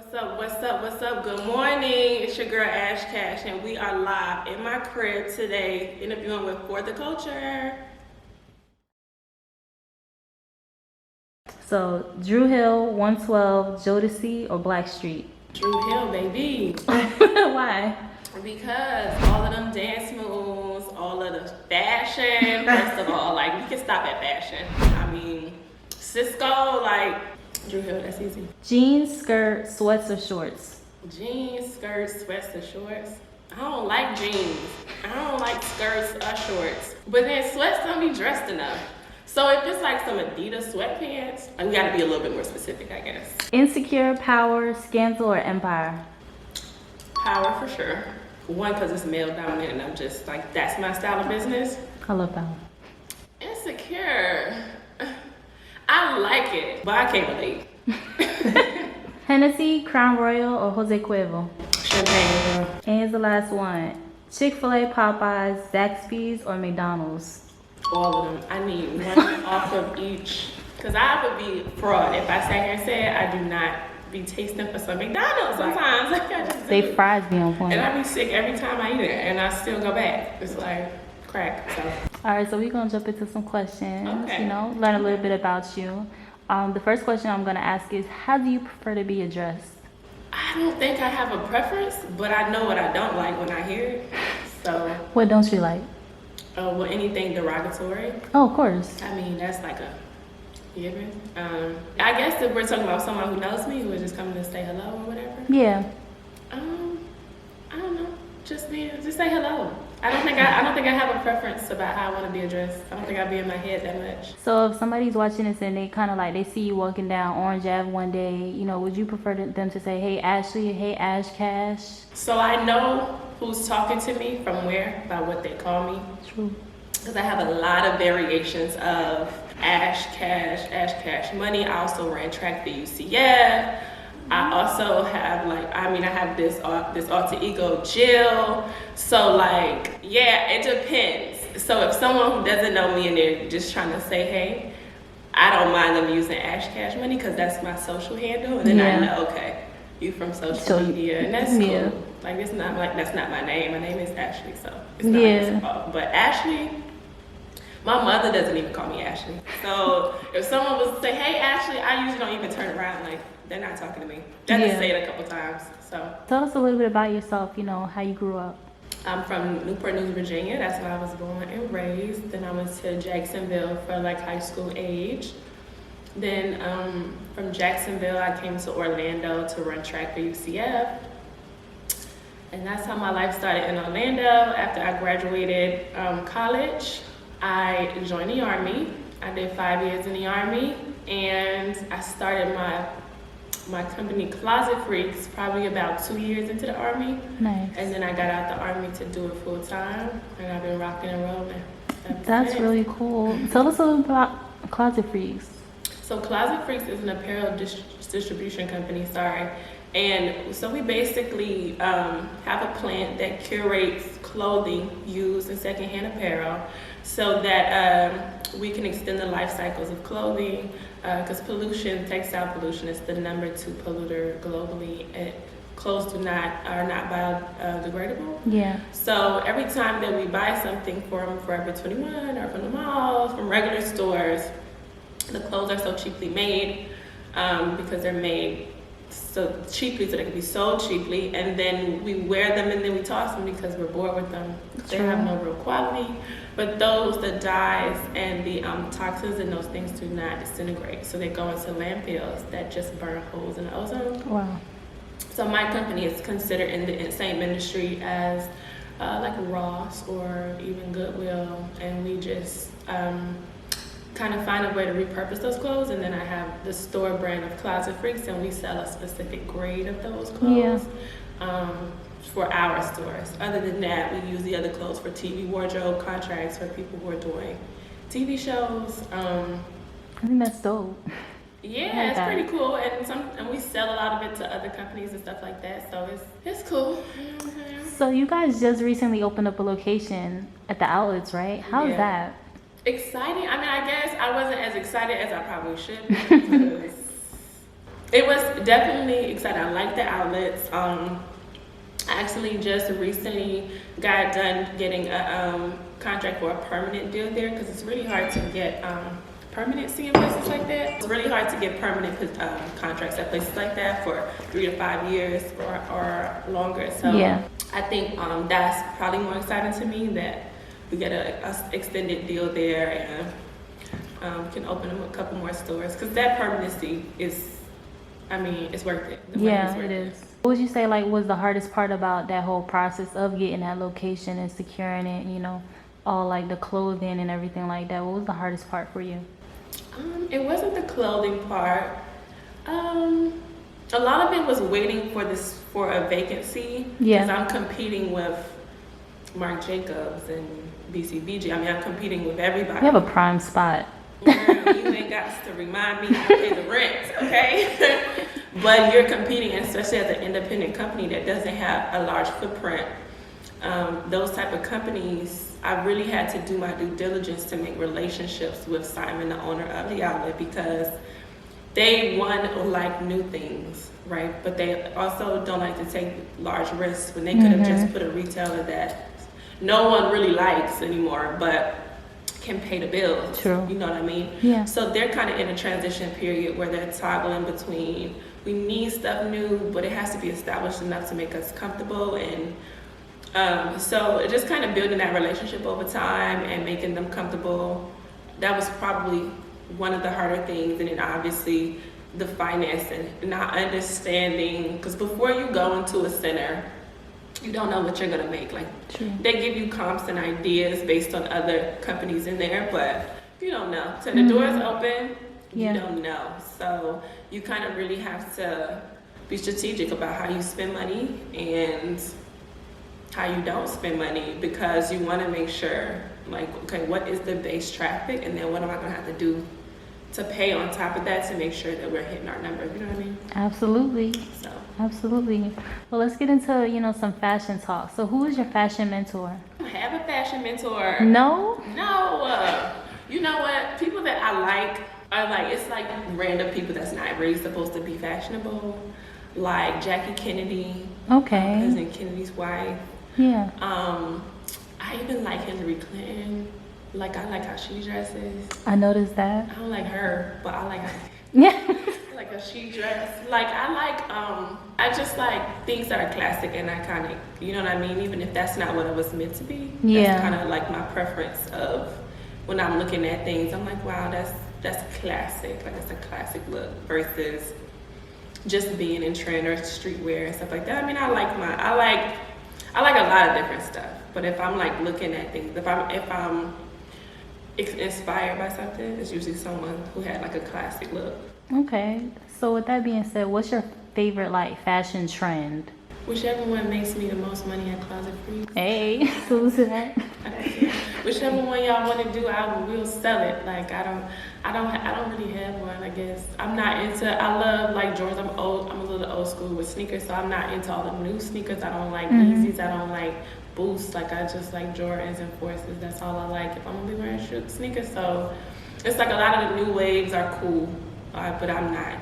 What's up, what's up, what's up? Good morning. It's your girl Ash Cash, and we are live in my crib today interviewing with For the Culture. So, Drew Hill, 112, Jodeci, or Blackstreet? Drew Hill, baby. Why? Because all of them dance moves, all of the fashion, first of all, like, we can stop at fashion. I mean, Cisco, like, Drew Hill, that's easy. Jeans, skirt, sweats, or shorts? Jeans, skirts, sweats, or shorts. I don't like jeans. I don't like skirts or shorts. But then sweats don't be dressed enough. So if it's like some Adidas sweatpants, we gotta be a little bit more specific, I guess. Insecure, Power, Scandal, or Empire? Power for sure. One, because it's male dominant and I'm just like, that's my style of business. I love Power. Insecure. I like it, but I can't relate. Hennessy, Crown Royal, or Jose Cuervo? Champagne, girl. And here's the last one. Chick-fil-A, Popeyes, Zaxby's, or McDonald's? All of them. I need one off of each. Because I would be fraud if I sat here and said I do not be tasting for some McDonald's sometimes. Like I just They do. fries be on point. And I be sick every time I eat it, and I still go back. It's like crack. So. All right, so we're gonna jump into some questions. Okay. You know, learn a little bit about you. The first question I'm gonna ask is, how do you prefer to be addressed? I don't think I have a preference, but I know what I don't like when I hear it. So, What don't you like? well, anything derogatory. Oh, of course. I mean, that's like a given. I guess if we're talking about someone who knows me, who is just coming to say hello or whatever. Yeah. I don't know. Just say hello. I don't think I have a preference about how I want to be addressed. I don't think I'd be in my head that much. So if somebody's watching this and they kind of like, they see you walking down Orange Ave one day, you know, would you prefer them to say, hey, Ashley, hey, Ash Cash? So I know who's talking to me from where by what they call me. True. Because I have a lot of variations of Ash Cash Money. I also ran track for UCF. I also have I have this alter ego Jill. So like, yeah, it depends. So if someone who doesn't know me and they're just trying to say, hey, I don't mind them using Ash Cash Money because that's my social handle. And then I know, okay, you from social media, and that's cool. Like that's not my name. My name is Ashley, so it's not his fault. But Ashley, my mother doesn't even call me Ashley. So if someone was to say, hey Ashley, I usually don't even turn around, like they're not talking to me. They just say it a couple times. So tell us a little bit about yourself, you know, how you grew up. I'm from Newport News, Virginia. That's where I was born and raised. Then I went to Jacksonville for like high school age. Then from Jacksonville, I came to Orlando to run track for UCF. And that's how my life started in Orlando. After I graduated college, I joined the Army. I did 5 years in the Army, and I started my company Closet Freekz probably about 2 years into the Army. Nice. And then I got out the Army to do it full time, and I've been rocking and rolling. That's really cool. Tell us a little about Closet Freekz. So Closet Freekz is an apparel distribution company, and so we basically have a plant that curates clothing used in secondhand apparel so that we can extend the life cycles of clothing, because textile pollution is the #2 polluter globally. Clothes are not biodegradable. Yeah. So every time that we buy something from Forever 21 or from the malls, from regular stores, the clothes are so cheaply made because they're made so cheaply so they can be sold cheaply, and then we wear them and then we toss them because we're bored with them. They have no real quality, but the dyes and the toxins and those things do not disintegrate, so they go into landfills that just burn holes in the ozone. Wow. So my company is considered in the same industry as like Ross or even Goodwill, and we just kind of find a way to repurpose those clothes, and then I have the store brand of Closet Freekz, and we sell a specific grade of those clothes for our stores. Other than that, we use the other clothes for TV wardrobe contracts for people who are doing TV shows. I think that's dope. Yeah, it's pretty cool, and we sell a lot of it to other companies and stuff like that, so it's cool. So you guys just recently opened up a location at the outlets, right? How's that? Exciting. I mean, I guess I wasn't as excited as I probably should be because It was definitely exciting. I like the outlets. I actually just recently got done getting a contract for a permanent deal there because it's really hard to get permanency in places like that. It's really hard to get permanent contracts at places like that for 3 to 5 years or longer. So Yeah. I think that's probably more exciting to me that we get a extended deal there and can open them a couple more stores because that permanency is, I mean, it's worth it. The money Yeah, worth it is. What would you say like was the hardest part about that whole process of getting that location and securing it, you know, all like the clothing and everything like that? What was the hardest part for you? It wasn't the clothing part. A lot of it was waiting for a vacancy. Yeah. Because I'm competing with Marc Jacobs and BCBG. I mean, I'm competing with everybody. You have a prime spot. Girl, you ain't got to remind me to pay the rent, okay? But you're competing, especially as an independent company that doesn't have a large footprint. Those type of companies, I really had to do my due diligence to make relationships with Simon, the owner of the outlet, because they like new things, right? But they also don't like to take large risks when they could have just put a retailer that no one really likes anymore, but can pay the bills. True. You know what I mean? Yeah. So they're kind of in a transition period where they're toggling between we need stuff new, but it has to be established enough to make us comfortable. And so just kind of building that relationship over time and making them comfortable. That was probably one of the harder things. And then obviously the financing, not understanding, because before you go into a center, you don't know what you're gonna make. Like True. they give you comps and ideas based on other companies in there, but you don't know. So the door's open, Yeah. you don't know. So you kind of really have to be strategic about how you spend money and how you don't spend money, because you want to make sure, like, okay, what is the base traffic, and then what am I gonna have to do to pay on top of that to make sure that we're hitting our numbers, you know what I mean? Absolutely. So Absolutely. Well, let's get into, you know, some fashion talk. So who is your fashion mentor? I don't have a fashion mentor. No? No. You know what? People that I like are like, it's like random people that's not really supposed to be fashionable. Like Jackie Kennedy. Okay. President Kennedy's wife. Yeah. I even like Hillary Clinton. Like, I like how she dresses. I noticed that. I don't like her, but I like her. Yeah. Like how she dressed. Like, I just like things that are classic and iconic. You know what I mean? Even if that's not what it was meant to be. Yeah. That's kind of like my preference of when I'm looking at things. I'm like, wow, that's classic. Like, it's a classic look versus just being in trend or streetwear and stuff like that. I mean, I like a lot of different stuff. But if I'm like looking at things, if I'm inspired by something, it's usually someone who had like a classic look. Okay. So with that being said, what's your favorite like fashion trend? Whichever one makes me the most money at Closet Freekz. Hey, salute to that. Whichever one y'all want to do, we'll sell it. Like I don't really have one. I guess I'm not into. I love like Jordans. I'm a little old school with sneakers, so I'm not into all the new sneakers. I don't like Yeezys. I don't like Boosts. Like I just like Jordans and Forces. That's all I like. If I'm gonna be wearing sneakers, so it's like a lot of the new waves are cool, but I'm not.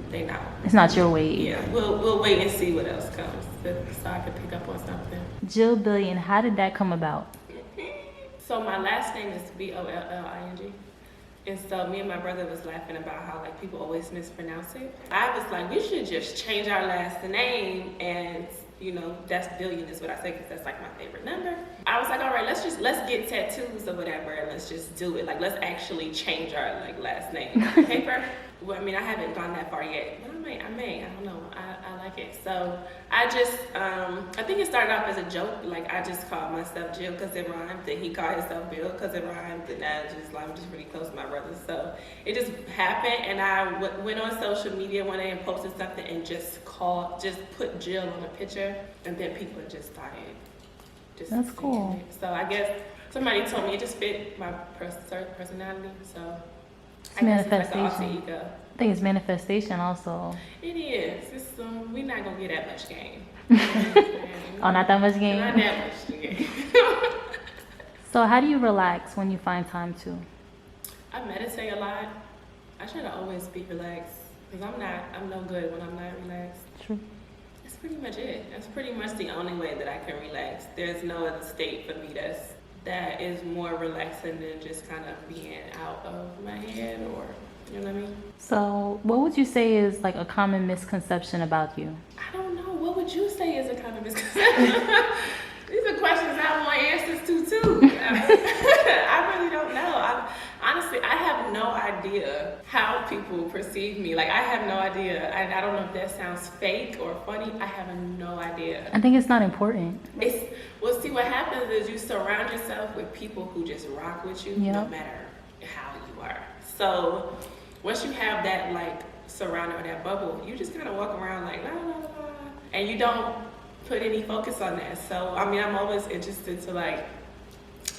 They not. It's not your wave. Yeah, we'll wait and see what else comes, so I can pick up on something. Jill Billion, how did that come about? So my last name is Bolling, and so me and my brother was laughing about how like people always mispronounce it. I was like, we should just change our last name, and you know, that's Billion is what I say because that's like my favorite number. I was like, all right, let's get tattoos or whatever, and let's just do it. Like, let's actually change our like last name on paper. Well, I mean, I haven't gone that far yet, but I may. I don't know. I like it. So I just, I think it started off as a joke. Like, I just called myself Jill because it rhymed, and he called himself Bill because it rhymed, and I'm just really close to my brother. So it just happened, and I went on social media one day and posted something and just put Jill on a picture, and then people just started That's cool. it. So I guess somebody told me it just fit my personality, so. It's manifestation. It's like an alter ego. I think it's manifestation also. It is. It's we're not gonna get that much game. Oh, not that much game? Not that much game. So how do you relax when you find time to? I meditate a lot. I try to always be relaxed. Because I'm no good when I'm not relaxed. True. That's pretty much it. That's pretty much the only way that I can relax. There's no other state for me that is more relaxing than just kind of being out of my head, or, you know what I mean? So what would you say is like a common misconception about you? I don't know. What would you say is a kind of misconception? These are questions I want answers to too. I really don't know. Honestly, I have no idea how people perceive me. Like, I have no idea. I don't know if that sounds fake or funny. I have no idea. I think it's not important. Well, see, what happens is you surround yourself with people who just rock with you, no matter how you are. So once you have that, like, surrounded with that bubble, you just kind of walk around like, la, la, la, la, and you don't put any focus on that. So, I mean, I'm always interested to, like,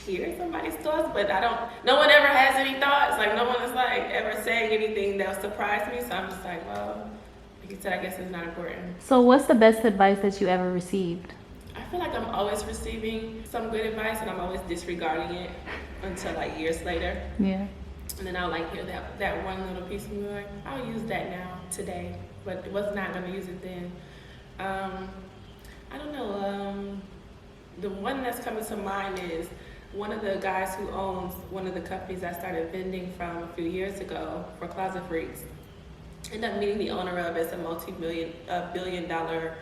hear somebody's thoughts, but no one ever has any thoughts. Like, no one is, like, ever saying anything that'll surprise me. So I'm just like, well, like you said, I guess it's not important. So what's the best advice that you ever received? I feel like I'm always receiving some good advice, and I'm always disregarding it until, like, years later. Yeah. And then I'll, like, hear that one little piece of me, like, I'll use that now, today, but was not going to use it then. I don't know. The one that's coming to mind is one of the guys who owns one of the companies I started vending from a few years ago for Closet Freekz. Ended up meeting the owner of it. It's a multi-billion-dollar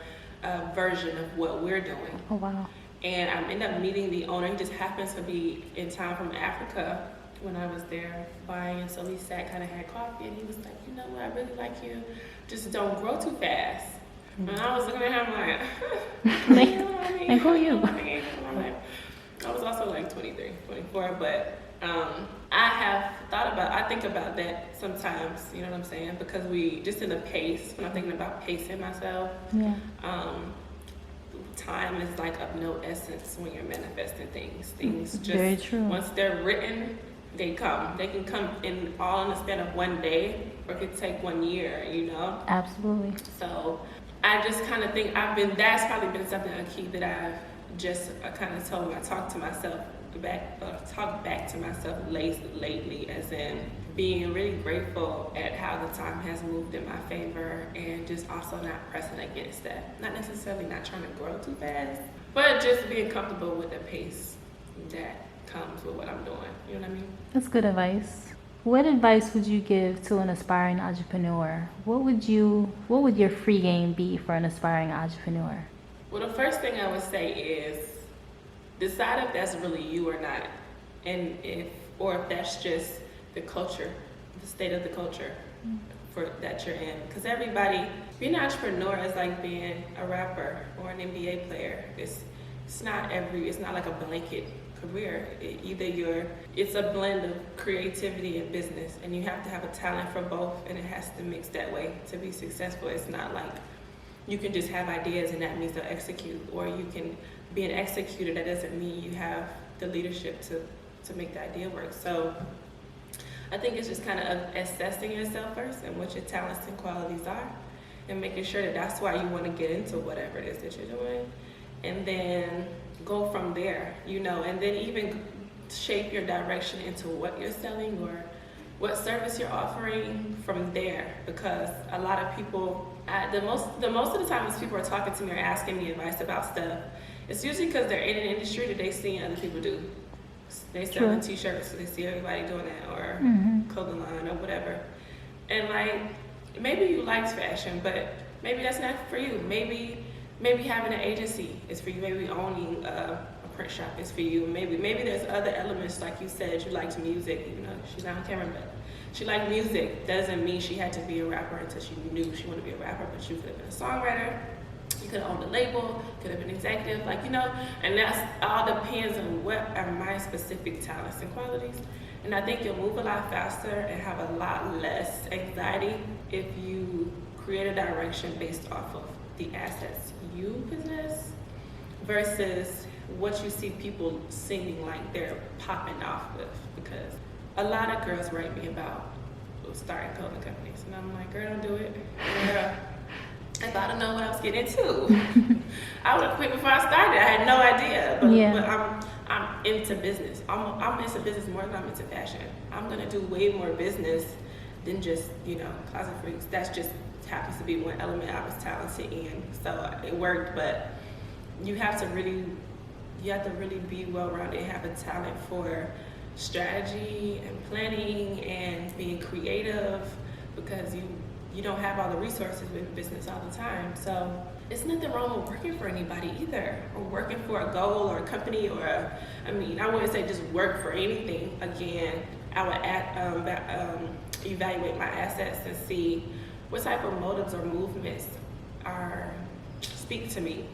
version of what we're doing. Oh, wow. And I ended up meeting the owner. He just happens to be in town from Africa when I was there buying. And so we sat, kind of had coffee, and he was like, you know what, I really like you. Just don't grow too fast. And I was looking at him like, you know what I mean? And who are you? I was also like 23, 24, but I think about that sometimes, you know what I'm saying? Because just in the pace, when I'm thinking about pacing myself, time is like of no essence when you're manifesting things. Things just, very true. Once they're written, they come. They can come in the span of one day, or it could take 1 year, you know? Absolutely. So I just kind of think that's probably been something, a key that I've just kind of told I talk back to myself lately, as in being really grateful at how the time has moved in my favor, and just also not pressing against that. Not necessarily not trying to grow too fast, but just being comfortable with the pace that comes with what I'm doing. You know what I mean? That's good advice. What advice would you give to an aspiring entrepreneur? What would your free game be for an aspiring entrepreneur? Well, the first thing I would say is decide if that's really you or not, and if that's just the culture, the state of the culture that you're in. Because being an entrepreneur is like being a rapper or an NBA player. It's not like a blanket career. It's a blend of creativity and business, and you have to have a talent for both, and it has to mix that way to be successful. It's not like you can just have ideas and that means they'll execute, or you can be an executor. That doesn't mean you have the leadership to make the idea work. So I think it's just kind of assessing yourself first and what your talents and qualities are, and making sure that that's why you want to get into whatever it is that you're doing, and then go from there, you know, and then even shape your direction into what you're selling or what service you're offering from there. Because a lot of people, the most of the time as people are talking to me or asking me advice about stuff, it's usually because they're in an industry that they see other people do. They selling t-shirts, so they see everybody doing that, or clothing line or whatever. And like, maybe you like fashion, but maybe that's not for you. Maybe having an agency is for you. Maybe owning a print shop is for you. Maybe there's other elements, like you said, you liked music, even though she's not on camera, but she liked music. Doesn't mean she had to be a rapper until she knew she wanted to be a rapper, but you could have been a songwriter. You could have owned a label, could have been executive, like, you know, and that's all depends on what are my specific talents and qualities. And I think you'll move a lot faster and have a lot less anxiety if you create a direction based off of the assets you possess versus what you see people seeming like they're popping off with. Because a lot of girls write me about starting clothing companies, and I'm like, girl, don't do it. Girl, if I don't know what I was getting into, I would have quit before I started. I had no idea, but I'm into business. I'm into business more than I'm into fashion. I'm gonna do way more business than just, Closet Freekz. That's just happens to be one element I was talented in, so it worked. But you have to really be well-rounded and have a talent for strategy and planning and being creative, because you don't have all the resources with business all the time. So it's nothing wrong with working for anybody either, or working for a goal or a company, or I wouldn't say just work for anything. Again, I would evaluate my assets and see what type of motives or movements speak to me,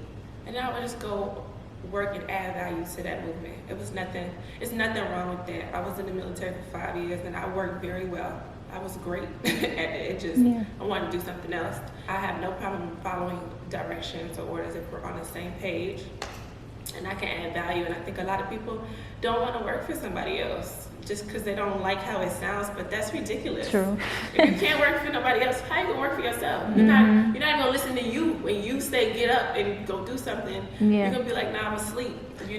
and then I would just go work and add value to that movement. It's nothing wrong with that. I was in the military for 5 years and I worked very well. I was great at it. I wanted to do something else. I have no problem following directions or orders if we're on the same page, and I can add value. And I think a lot of people don't want to work for somebody else just because they don't like how it sounds, but that's ridiculous. True. If you can't work for nobody else, how you gonna work for yourself? You're not gonna listen to you when you say get up and go do something. You're gonna be like, nah, I'm asleep, and you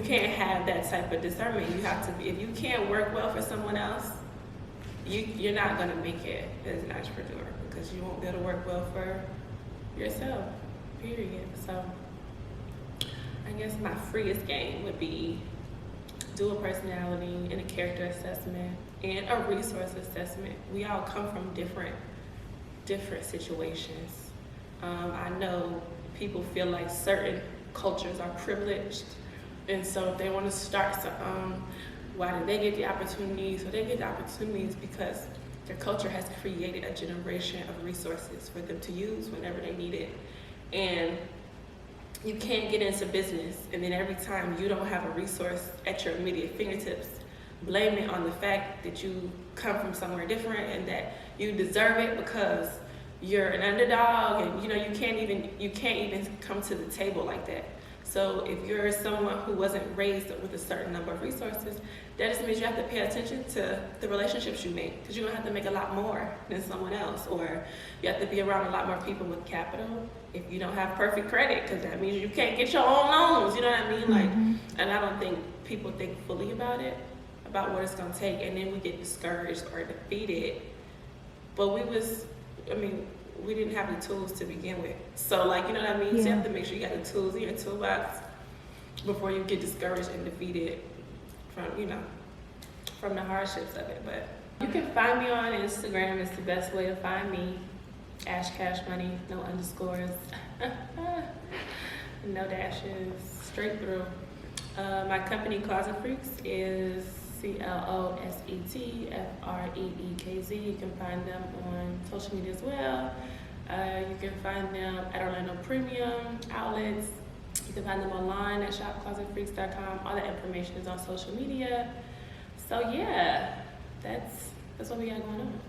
can't have that type of discernment. You have to be, if you can't work well for someone else, you're not gonna make it as an entrepreneur, because you won't be able to work well for yourself, period. So I guess my freest game would be do a personality and a character assessment and a resource assessment. We all come from different situations. I know people feel like certain cultures are privileged, and so if they want to start why did they get the opportunities? So they get the opportunities because their culture has created a generation of resources for them to use whenever they need it. And you can't get into business and then every time you don't have a resource at your immediate fingertips, blame it on the fact that you come from somewhere different and that you deserve it because you're an underdog, and you can't even come to the table like that. So if you're someone who wasn't raised with a certain number of resources, that just means you have to pay attention to the relationships you make, because you're gonna have to make a lot more than someone else, or you have to be around a lot more people with capital if you don't have perfect credit, because that means you can't get your own loans, you know what I mean? And I don't think people think fully about what it's gonna take, and then we get discouraged or defeated. But we didn't have the tools to begin with. So you know what I mean? So you have to make sure you got the tools in your toolbox before you get discouraged and defeated from the hardships of it. But you can find me on Instagram. It's the best way to find me. Ash Cash Money, no underscores, no dashes, straight through. My company Closet Freekz is CLOSET FREEKZ. You can find them on social media as well. You can find them at Orlando Premium outlets. You can find them online at shopclosetfreekz.com. All that information is on social media. So yeah, that's what we got going on.